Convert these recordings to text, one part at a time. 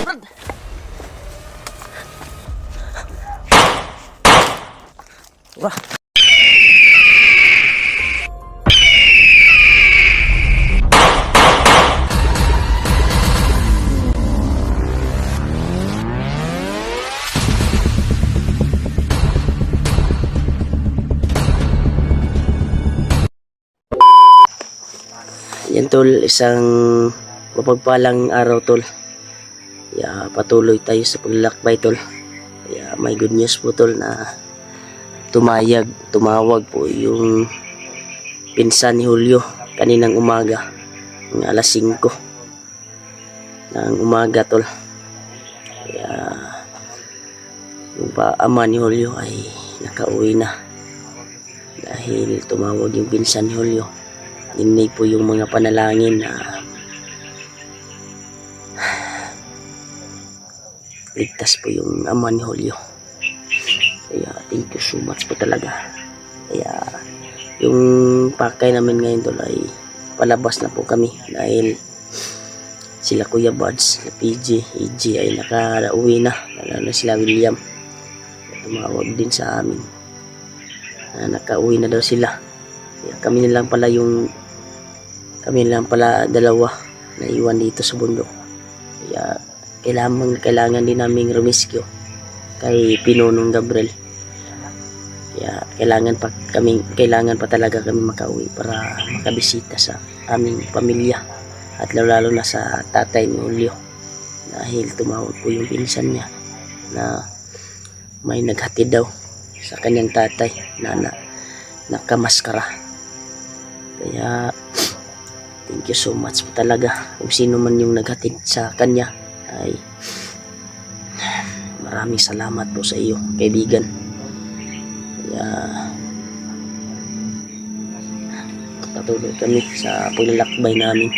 Wah. Yan tol, isang mapagpalang araw tol. Patuloy tayo sa paglalakbay tol. May good news po tol na tumawag po yung pinsan ni Julio kaninang umaga, ng alas 5 ng umaga tol. Yung ama ni Julio ay nakauwi na dahil tumawag yung pinsan ni Julio. Dinig po yung mga panalangin na ligtas po yung ama ni Julio. Kaya thank you so much po talaga. Kaya yung pakay namin ngayon tol ay palabas na po kami dahil sila Kuya Buds, PG, EG ay nakauwi na. Lalo sila William, tumawag din sa amin na nakauwi na daw sila. Kaya kami na lang pala dalawa na iwan dito sa bundok. Kaya kailangan din naming rumiskyo kay Pinonong Gabriel. Kaya kailangan pa talaga kami makauwi para makabisita sa aming pamilya at lalo na sa tatay ni Julio dahil tumawag po yung pinsan niya na may naghatid daw sa kanyang tatay na nakamaskara. Kaya thank you so much po talaga kung sino man yung naghatid sa kanya. Ay maraming salamat po sa iyo, kaibigan. Kaya patuloy kami sa paglalakbay namin.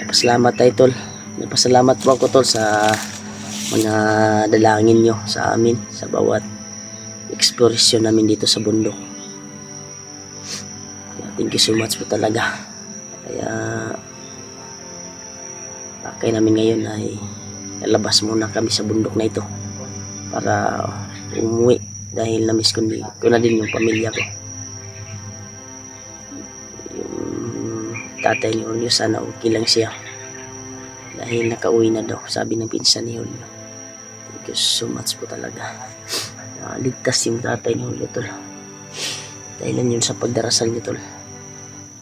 Napasalamat tayo tol. Napasalamat po ako tol sa mga dalangin nyo sa amin sa bawat eksplorasyon namin dito sa bundok. Kaya thank you so much po talaga. Kaya pakay namin ngayon ay lalabas muna kami sa bundok na ito para umuwi dahil namiss ko na din yung pamilya ko. Yung tatay ni Julio sana okay lang siya dahil nakauwi na daw, sabi ng pinsan ni Julio. Thank you so much po talaga. Ligtas yung tatay ni Julio tol. Dahilan yun sa pagdarasal niya tol.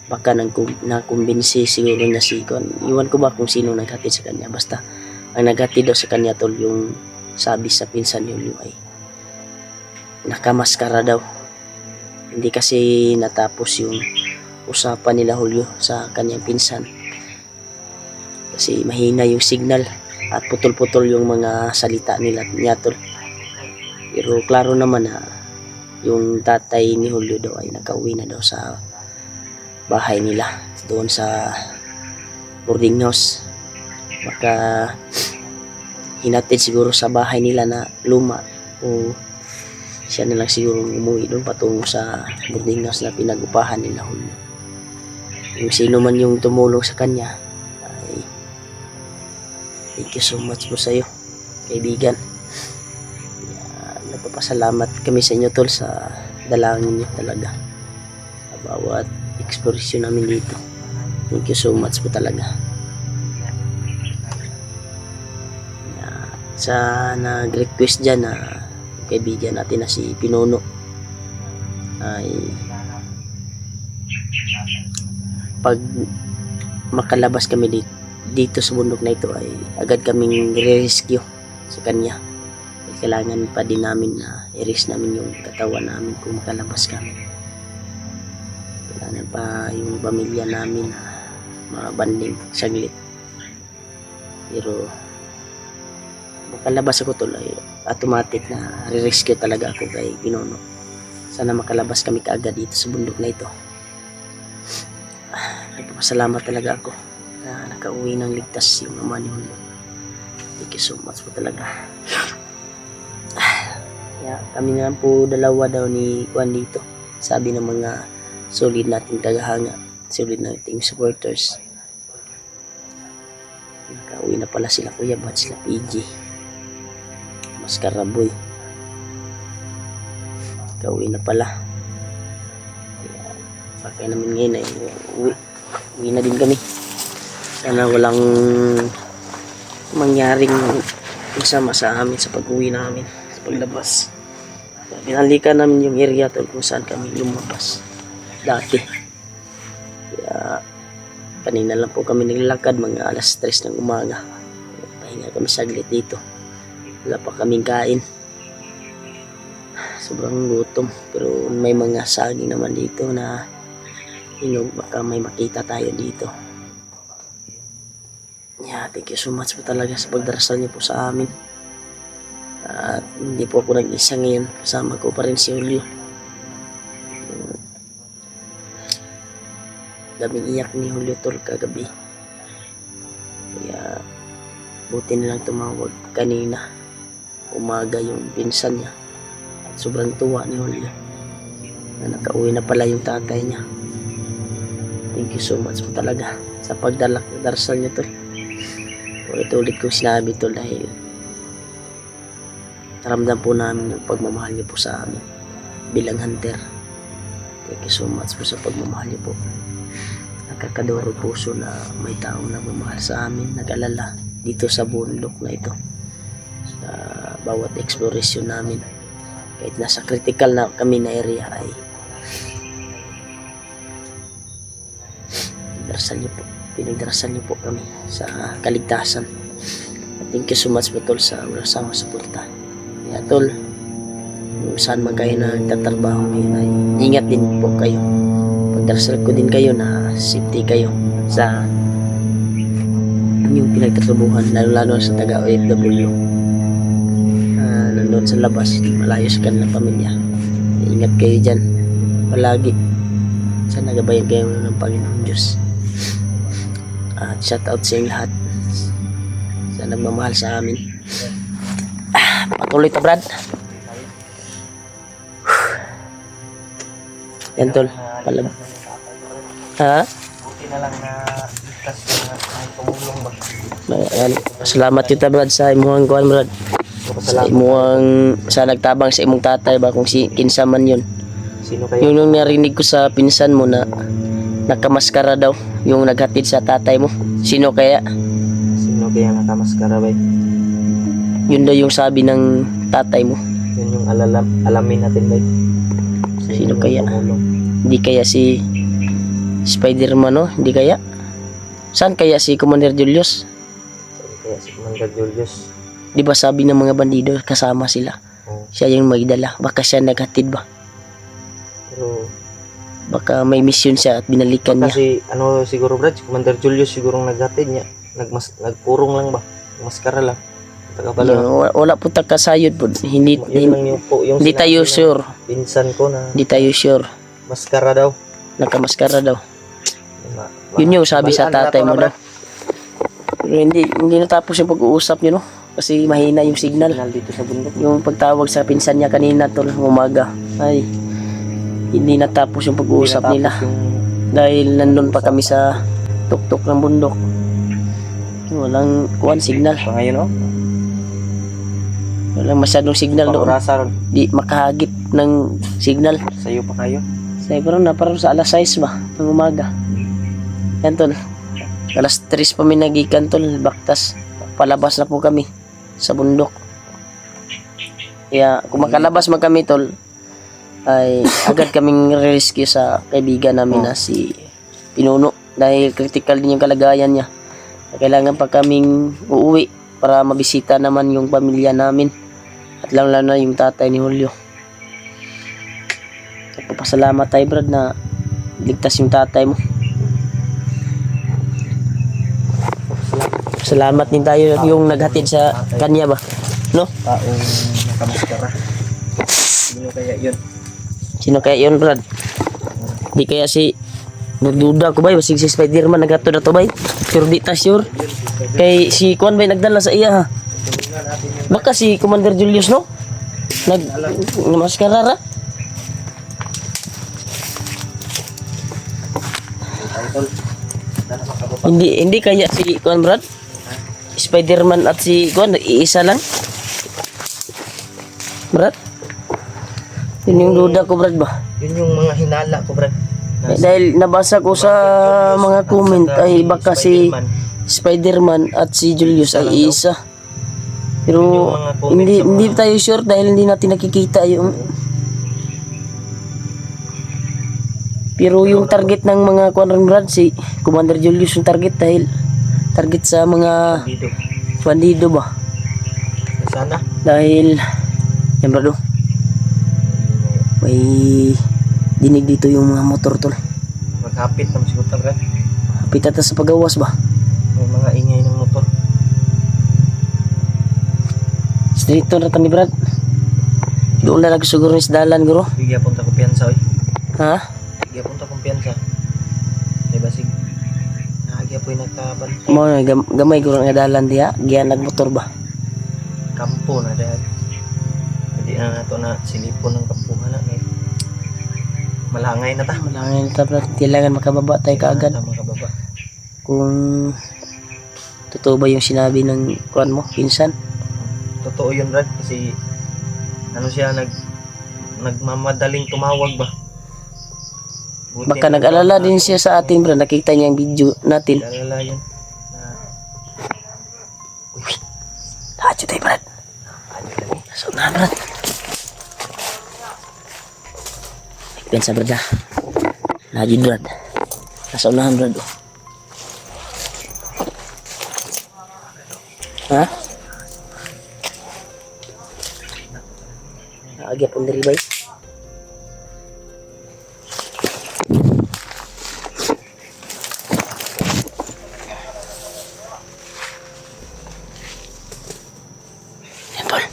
Baka nakumbinsi siguro na si Kon. Iwan ko ba kung sino naghatid sa kanya. Basta ang naghatid daw sa kanya tol, yung sabi sa pinsan ni Julio ay nakamaskara daw. Hindi kasi natapos yung usapan nila Julio sa kanyang pinsan kasi mahina yung signal at putol-putol yung mga salita niya tol. Pero klaro naman na yung tatay ni Julio daw ay nakauwi na daw sa bahay nila doon sa boarding house. Baka hinatid siguro sa bahay nila na luma o siya na lang siguro umuwi doon patungo sa boarding house na pinag-upahan nila Julio. Yung sino man yung tumulong sa kanya ay thank you so much po sa iyo, kaibigan. Nagpapasalamat kami sa inyo tol sa dalangin niyo talaga sa bawat exploration namin dito. Thank you so much po talaga. Sa nag-request dyan na kaibigan natin na si Pinono ay pag makalabas kami dito sa bundok na ito ay agad kaming re-rescue sa kanya. Kailangan pa din namin na i-risk namin yung katawan namin kung makalabas kami. Kailangan pa yung pamilya namin na mabanding saglit. Pero makalabas ako tuloy, automatic na re-rescue talaga ako kay Pinono. Sana makalabas kami kaagad dito sa bundok na ito. Nagpapasalamat talaga ako na nakauwi ng ligtas yung ama ni Julio. Thank you so much po talaga. Kami na lang po dalawa daw ni Juan dito, sabi ng mga solid nating tagahanga, solid nating supporters. Nakauwi na pala sila Kuya Bad, sila PG. Maskaraboy. Nakauwi na pala. Kaya pakay namin ngayon ay uwi na din kami. Sana walang mangyaring masama sa amin sa pag-uwi namin, sa paglabas. Binalikan namin yung area tol kung saan kami lumabas dati. Kaya kanina lang po kami naglalakad, mga alas 3 ng umaga. Pahinga kami saglit dito. Wala pa kaming kain. Sobrang gutom. Pero may mga saging naman dito na baka may makita tayo dito. Yeah, thank you so much po talaga sa pagdarasal niyo po sa amin. At hindi po ako nag-isa ngayon. Kasama ko pa rin si Julio. Daming iyak ni Julio tol kagabi. Kaya buti nilang tumawag kanina. Umaga yung pinsan niya. At sobrang tuwa ni Julio na nakauwi na pala yung tatay niya. Thank you so much po talaga sa pagdarasal niyo tol. Ulit-ulit kong sinabi tol dahil ramdam po namin yung pagmamahal niyo po sa amin bilang hunter. Thank you so much po sa pagmamahal niyo po. Nakakadoro puso na may taong nagmamahal sa amin, nag-alala dito sa bundok na ito, sa bawat exploration namin. Kahit nasa critical na kami na area ay pinagdarasal niyo po kami sa kaligtasan. Thank you so much po tol sa walang suporta. Kaya tol, kung saan man kayo na nagtatrabaho ngayon ay ingat din po kayo. Pagdarasal ko din kayo na safety kayo sa inyong pinagtatrabuhan, lalo sa taga OFW. Nandun sa labas, malayo sa kanilang pamilya. Ingat kayo dyan palagi. Sana gabayan kayo ng Panginoon Diyos. At shout out sa inyong lahat sa nagmamahal sa amin. Patuloy ta Brad. Yan tol, palab. Ha? Buti na lang na ligtas na may tumulong ba? Salamat kita Brad sa imuhang kuan Brad. Sa imuhang sa nagtabang sa imong tatay ba kung si kinsa man yun. Sino kaya? Yung narinig ko sa pinsan mo na nakamaskara daw yung naghatid sa tatay mo. Sino kaya? Sino kaya nakamaskara ba? Yun daw yung sabi ng tatay mo. Yun yung alamin natin ba? Sino kaya? Hindi kaya si Spider-Man, no? Hindi kaya? Saan kaya si Commander Julius? Saan kaya si Commander Julius? Di ba sabi ng mga bandido kasama sila? Oh. Siya yung magdala. Baka siya naghatid ba? Pero baka may mission siya at binalikan niya. kasi ano siguro Brad, si Commander Julius siguro naghatid niya. Nagpurong lang ba? Maskara lang. Wala po takasayod po. Hindi yung tayo sure. Pinsan ko na Hindi tayo sure. maskara daw. Nakamaskara daw. Yun yung sabi sa tatay mo daw. Pero hindi natapos yung pag-uusap nyo, no? Kasi mahina yung signal. Dito sa bundok. Yung pagtawag sa pinsan niya kanina tol umaga ay hindi natapos yung pag-uusap nila. Dahil nandun pa kami sa tuktok ng bundok. Walang signal. Pa ngayon oh. Walang masyadong signal doon. Paurasa ron. Di makahagip ng signal. Sa'yo pa kayo. Sa parang sa alas 6 ba ng umaga. Yan tol. Alas 3 pa may nagikan tol. Baktas. Palabas na po kami sa bundok. Kaya kung makalabas man kami tol, ay agad kaming rescue sa kaibigan namin na si Pinuno. Dahil critical din yung kalagayan niya. Kailangan pa kaming uuwi para mabisita naman yung pamilya namin. At lalo na yung tatay ni Julio. Nagpapasalamat tayo Brad na ligtas yung tatay mo. Salamat din tayo yung naghatid sa kanya ba? No? Taong nakamaskara. Sino kaya yun? Sino kaya yun Brad? Di kaya si nagduda ko ba? Si Spider-Man naghatid na to ba? Pero di ta sure. Kay si Kwan ba nagdala sa iya ha? Baka si Commander Julius no? Nagmaskara ra? Hindi kaya si Kwan Brad? Spider-Man at si Gwan, iisa lang. Brad? Yun yung duda ko, Brad ba? Yun yung mga hinala ko, Brad. Dahil nabasa ko sa mga comment ay baka si Spider-Man at si Julius ay isa. Pero hindi tayo sure dahil hindi natin nakikita yung. Pero yung target ng mga Quadron Brad, si Commander Julius yung target dahil target sa mga bandido ba? Sana. Dahil yan Brad, may dinig dito yung mga motor tol. Maghapit naman siguro, Brad. Hapit ata sa pagawas ba? May mga ingay ng motor. Straight to na ni Brad. Doon na lang siguro ni dalan guro. Bigyan punta kumpiyansa, oy. Ha? Bigyan punta kumpiyansa. May basig. Naagya po yung nagkabantay. Mo gamay guro nga dalan diha, giyan nagmotor ba? Kampo na dahil. Hindi na nato na silipon ng kampuhan na. Malangay na ta. Malangin ta Brad, kailangan makababa tayo kaagad. Tama ka baba. Kung totoo ba yung sinabi ng kuan mo, pinsan? Totoo yun, Brad, kasi ano siya nagmamadaling tumawag ba. Buti Baka na- nag-alala din siya sa atin Brad, nakita niya yung video natin. Nag-alala yun. Lahat tayo Brad. So na Brad. Pinsa Brad ha. Lahat Brad. Nasa unahan Brad. Ha? Agya pun dari bay. Yan tol.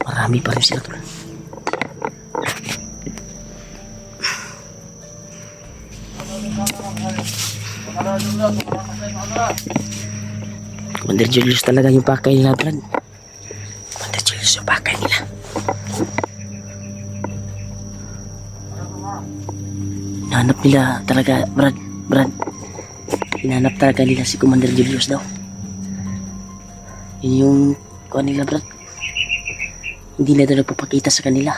Marami pa rin sila tol. Commander Julius talaga yung pakay nila, Brad. Commander Julius yung pakay nila. Hinahanap nila talaga, Brad. Hinahanap talaga nila si Commander Julius daw. Yun yung kuha nila, Brad. Hindi na daw nagpapakita sa kanila.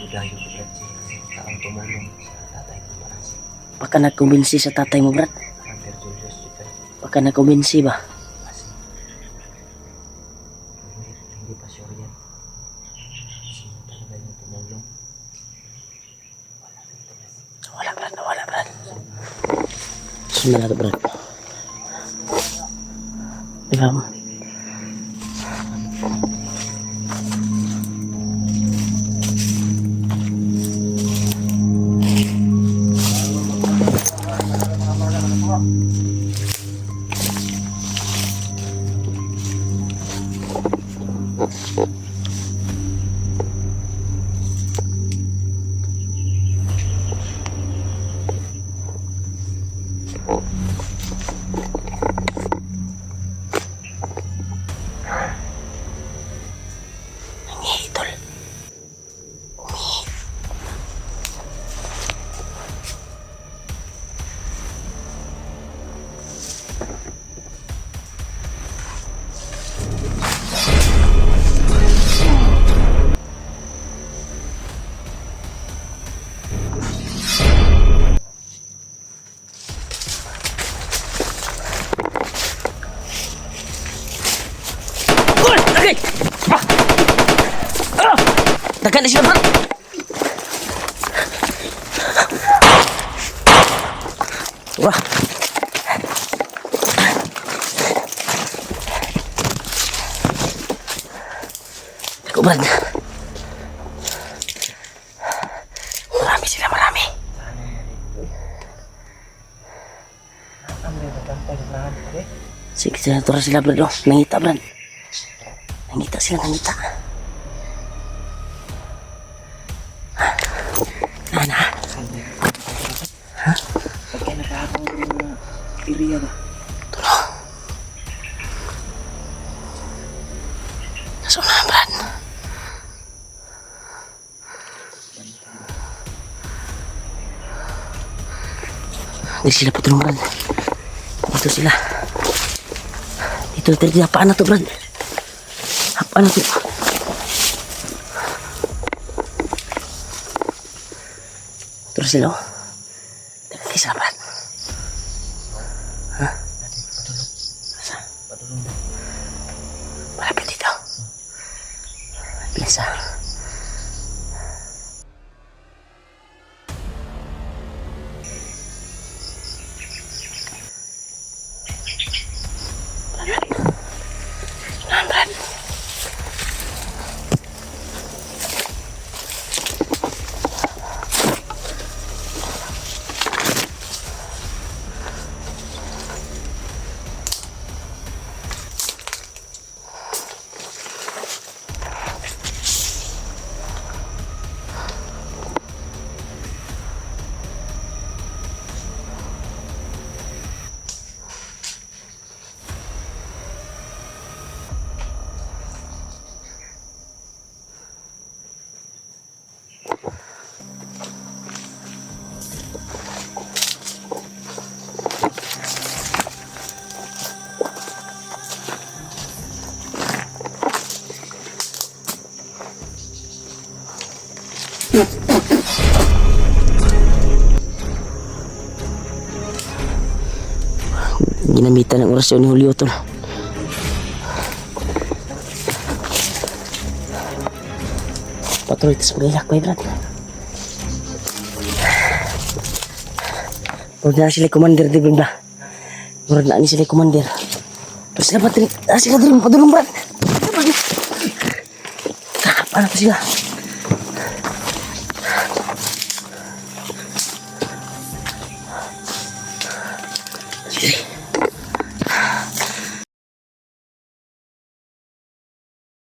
Gayo ko, Brad, si taong tumulong sa tatay ko para si Baka nagkumbinsi sa tatay mo, Brad. Commander Julius dito. Baka nagkumbinsi ba? Kasi hindi pa sure yan. Sino talaga yung tumulong? Wala, Brad. Sunod na ito, Brad. Diba mo? Nangihi, tol. Umihi. Uy! Lagay! Dagan na siya, Brad. Wah. Ako, Brad. Marami sila, marami. Ang nagkantay na lahat, okay? Sige, sinatura sila, Brad. Oh, nangita, Brad. Nangita sila, nangita. Ana. Ha? Pagka nakahapang ko ng mga area ba? Tulong. Nasa unahan, Brad. Dito sila patulong, Brad. Dito sila. Dito, hapaan na to, Brad. Hapaan na to. Terus sila, oh. Dito sila, Brad. Ha? Asa? Malapit dito. Biasa. Ginamitan ng orasyon ni Julio, tol. Patuloy ito sa paglilakbay, Brad. Murad na sila commander, di ba? Murad na sila commander. Terus sila patrin, sila din, padulong, Brad. Paano to sila?